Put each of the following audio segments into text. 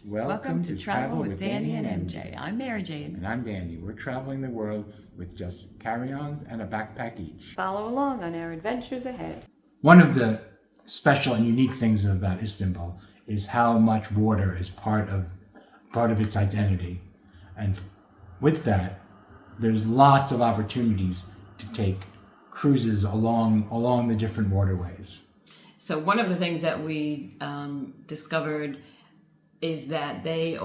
Welcome to Travel with Danny and MJ. I'm Mary Jane. And I'm Danny. We're traveling the world with just carry-ons and a backpack each. Follow along on our adventures ahead. One of the special and unique things about Istanbul is how much water is part of its identity. And with that, there's lots of opportunities to take cruises along the different waterways. So one of the things that we discovered is that the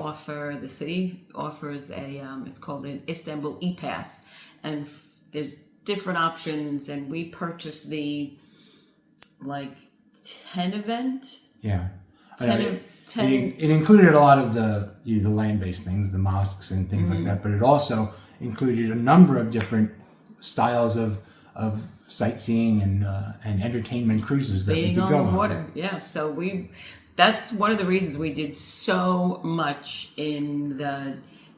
city offers it's called an Istanbul E-Pass, and there's different options, and we purchased the 10 event. Yeah. 10. It included a lot of the land-based things, the mosques and things like that, but it also included a number of different styles of sightseeing and entertainment cruises that we could go on. Water. Yeah. So that's one of the reasons we did so much we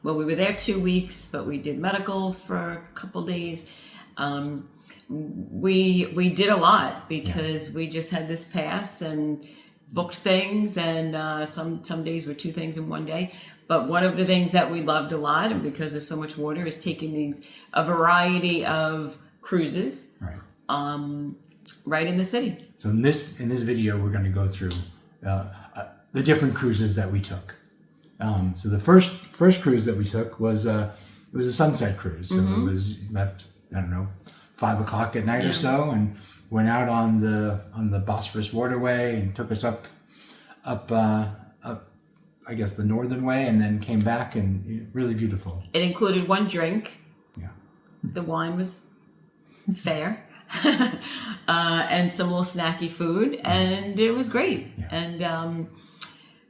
were there 2 weeks, but we did medical for a couple days. We did a lot because we just had this pass and booked things, and some days were 2 things in one day. But one of the things that we loved a lot, and because there's so much water, is taking a variety of cruises right in the city. So in this video, we're going to go through the different cruises that we took. So the first cruise that we took was it was a sunset cruise. So it was left 5 o'clock at night or so, and went out on the Bosphorus waterway and took us up I guess the northern way, and then came back, and really beautiful. It included 1 drink. Yeah. The wine was fair. And some little snacky food, and it was great. Yeah. And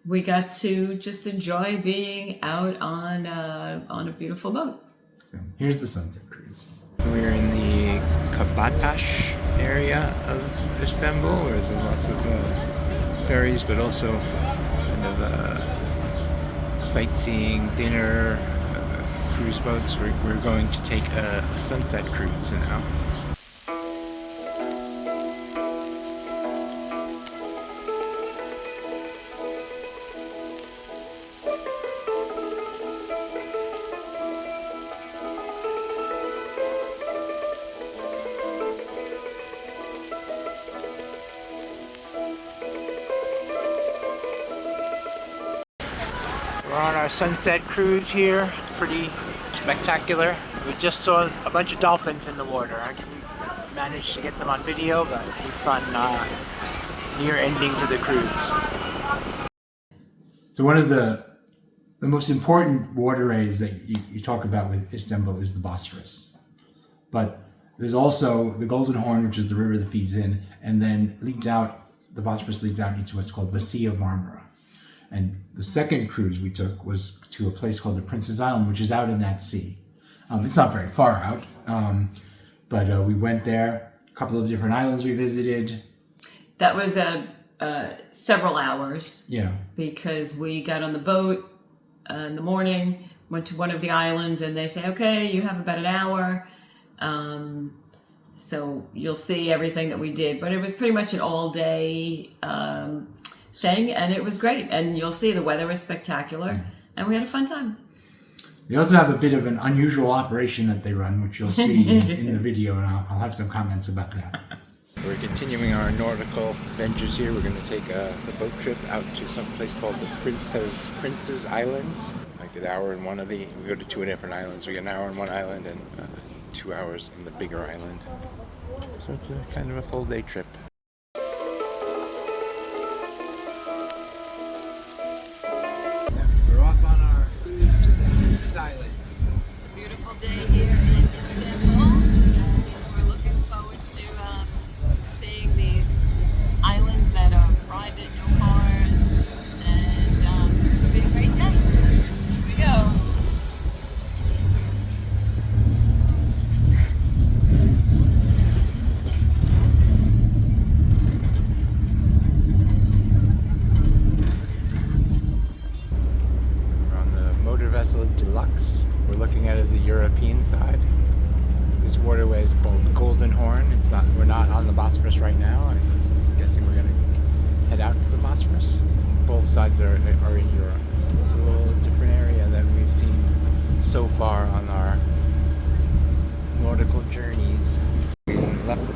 we got to just enjoy being out on a beautiful boat. So here's the sunset cruise. So we're in the Kabataş area of Istanbul, where there's lots of ferries, but also kind of sightseeing, dinner, cruise boats. We're going to take a sunset cruise now. We're on our sunset cruise here. Pretty spectacular. We just saw a bunch of dolphins in the water. I didn't manage to get them on video, but it was fun near ending to the cruise. So one of the most important waterways that you talk about with Istanbul is the Bosphorus. But there's also the Golden Horn, which is the river that feeds in, and then the Bosphorus leads out into what's called the Sea of Marmara. And the second cruise we took was to a place called the Prince's Island, which is out in that sea. It's not very far out, but we went there. A couple of different islands we visited. That was several hours. Yeah. Because we got on the boat in the morning, went to one of the islands, and they say, okay, you have about an hour. So you'll see everything that we did. But it was pretty much an all-day thing, and it was great. And you'll see the weather was spectacular, and we had a fun time. They also have a bit of an unusual operation that they run, which you'll see in the video, and I'll have some comments about that. We're continuing our nautical ventures here. We're going to take the boat trip out to some place called the Prince's Islands. Like an hour in one of we go to 2 different islands. We get an hour in one island and 2 hours in the bigger island. So it's a kind of a full day trip. We're off on our cruise to the Prince's Island. It's a beautiful day here in Istanbul, and we're looking forward to seeing these islands that are private, no cars, and it's going to be a great day. Here we go. Deluxe. We're looking at it as the European side. This waterway is called the Golden Horn. We're not on the Bosphorus right now. I'm guessing we're going to head out to the Bosphorus. Both sides are in Europe.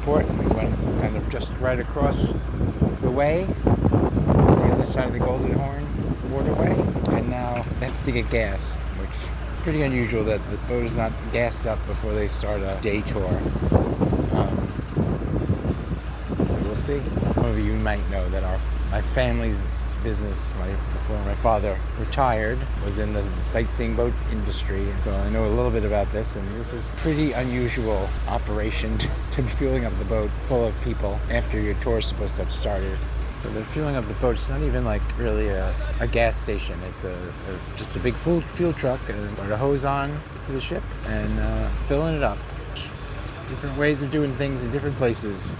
airport. We went kind of just right across the way, on the other side of the Golden Horn waterway, and now they have to get gas, which is pretty unusual that the boat is not gassed up before they start a day tour. So we'll see. Some of you might know that my family's business, before my father retired, was in the sightseeing boat industry, and so I know a little bit about this, and this is pretty unusual operation to be fueling up the boat full of people after your tour is supposed to have started. So they're fueling up the boat. It's not even like really a gas station. It's just a big fuel truck, and put a hose on to the ship and filling it up. Different ways of doing things in different places.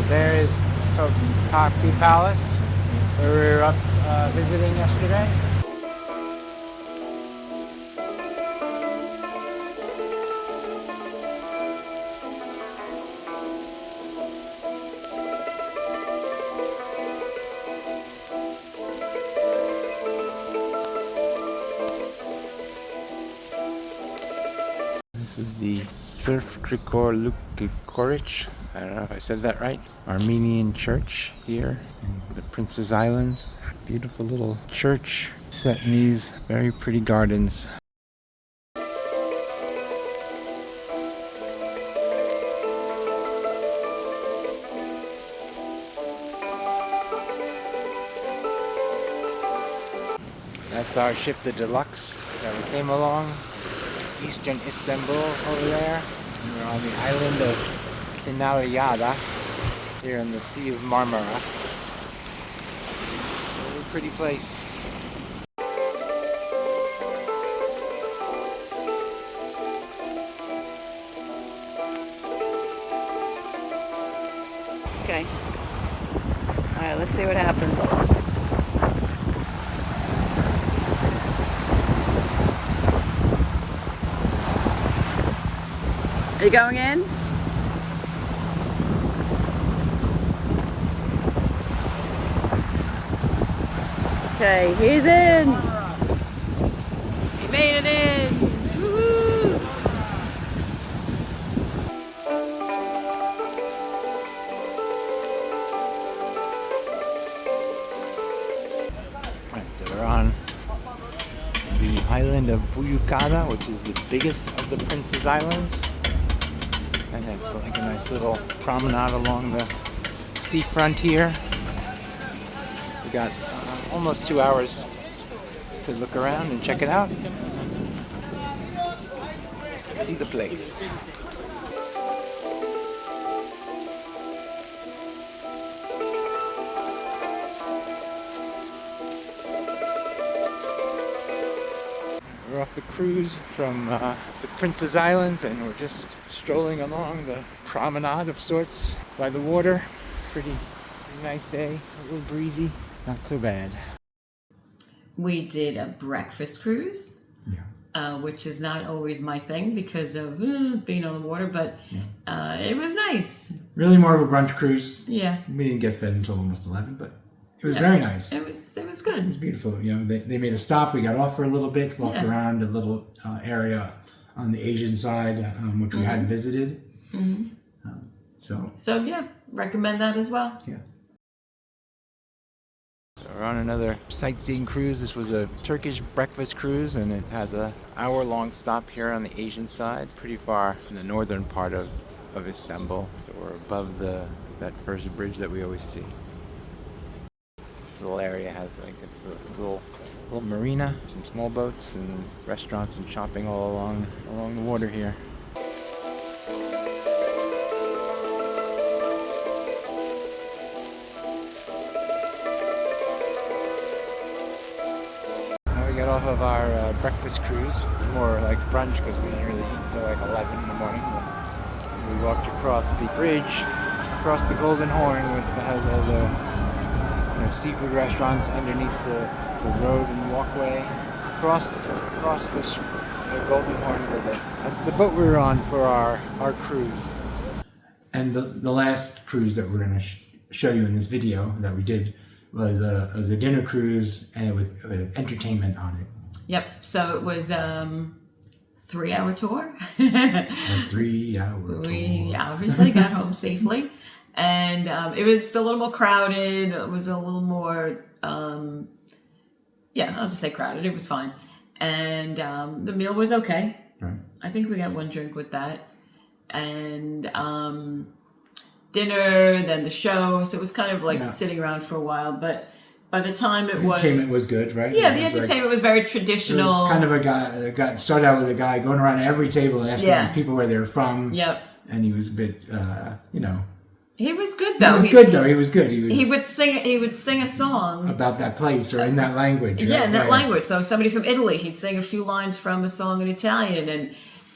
There is Topkapi Palace, where we were up visiting yesterday. This is the Surf Trikor Lukikoric. I don't know if I said that right. Armenian church here in the Princess Islands. Beautiful little church set in these very pretty gardens. That's our ship, the Deluxe, that we came along. Eastern Istanbul over there. And we're on the island of Kinaryada here in the Sea of Marmara. It's a really pretty place. Okay. Alright, let's see what happens. Are you going in? Okay, he's in! He made it in! Woo-hoo! Right, so we're on the island of Buyukada, which is the biggest of the Princess Islands. And it's like a nice little promenade along the seafront here. We got almost 2 hours to look around and check it out. See the place. We're off the cruise from the Princess Islands, and we're just strolling along the promenade of sorts by the water. Pretty nice day, a little breezy, not so bad. We did a breakfast cruise, Yeah. which is not always my thing because of being on the water, but it was nice. Really more of a brunch cruise. Yeah. We didn't get fed until almost 11, but it was very nice. It was good. It was beautiful. You know, they made a stop. We got off for a little bit, walked around a little area on the Asian side, which we hadn't visited. Mm-hmm. So yeah, recommend that as well. Yeah. So we're on another sightseeing cruise. This was a Turkish breakfast cruise, and it has an hour-long stop here on the Asian side, pretty far in the northern part of Istanbul. So we're above that first bridge that we always see. This little area has like this little marina, some small boats and restaurants and shopping all along the water here. Now we got off of our breakfast cruise. It's more like brunch because we didn't really eat till like 11 in the morning. But we walked across the bridge, across the Golden Horn, that has all the seafood restaurants underneath the road and walkway across the Golden Horn River. That's the boat we were on for our cruise. And the last cruise that we're going to show you in this video that we did was a dinner cruise and with entertainment on it. Yep. So it was 3-hour tour. A 3-hour tour. We obviously got home safely, and it was a little more crowded. It was a little more, I'll just say crowded. It was fine, and the meal was okay. Right. I think we got one drink with that, and dinner, then the show. So it was kind of like sitting around for a while, but by the time it was... Entertainment was good, right? Yeah, the entertainment was very traditional. It was kind of a guy, started out with a guy going around every table and asking people where they were from. Yep. And he was a bit, He was good though. He was good. He would sing a song about that place or in that language. Yeah, in that language. So somebody from Italy, he'd sing a few lines from a song in Italian,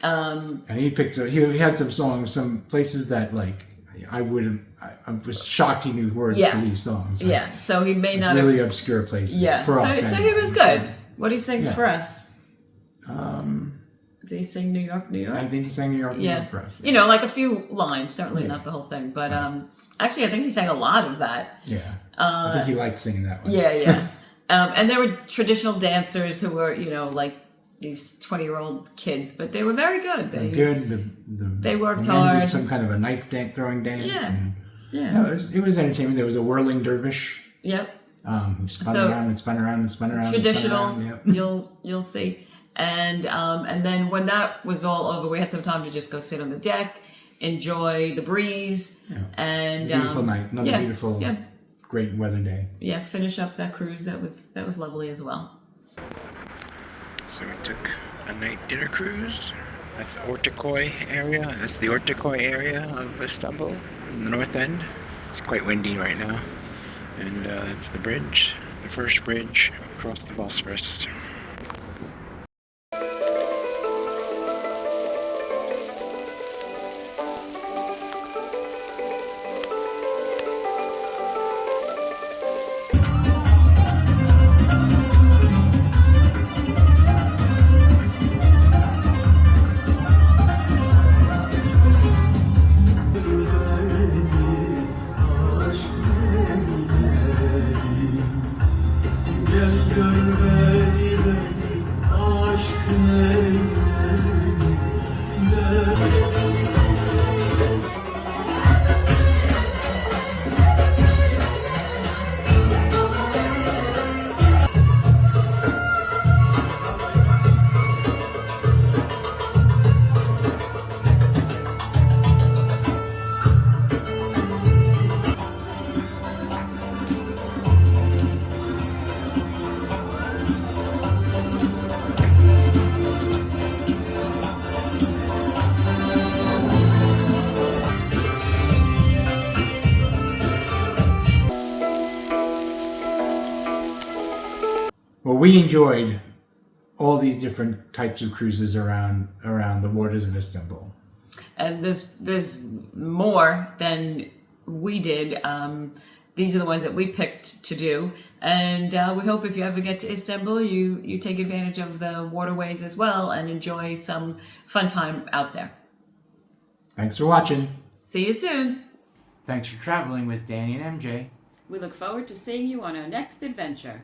and he had some songs, some places that like I was shocked he knew words to these songs. Right? Yeah, so he may not really obscure places. Yeah, for us. So he was good. What did he sing for us? Did he sing New York, New York? I think he sang New York, New York for us. Yeah. Like a few lines, certainly not the whole thing, but actually, I think he sang a lot of that. Yeah, I think he liked singing that one. Yeah. And there were traditional dancers who were, like these 20-year-old kids, but they were very good. They worked hard. Did some kind of a knife throwing dance. Yeah. And, no, it was entertainment. There was a whirling dervish. Yep. Who spun around and spun around and spun around. Traditional. And spun around. Yep. You'll see. And then when that was all over, we had some time to just go sit on the deck, enjoy the breeze, and beautiful night. Another beautiful, great weather day. Yeah, finish up that cruise. That was lovely as well. So we took a night dinner cruise. That's Ortaköy area. That's the Ortaköy area of Istanbul, in the north end. It's quite windy right now. And it's the bridge, the first bridge across the Bosphorus. Well, we enjoyed all these different types of cruises around the waters of Istanbul. And there's more than we did. These are the ones that we picked to do. And we hope if you ever get to Istanbul, you take advantage of the waterways as well and enjoy some fun time out there. Thanks for watching. See you soon. Thanks for traveling with Danny and MJ. We look forward to seeing you on our next adventure.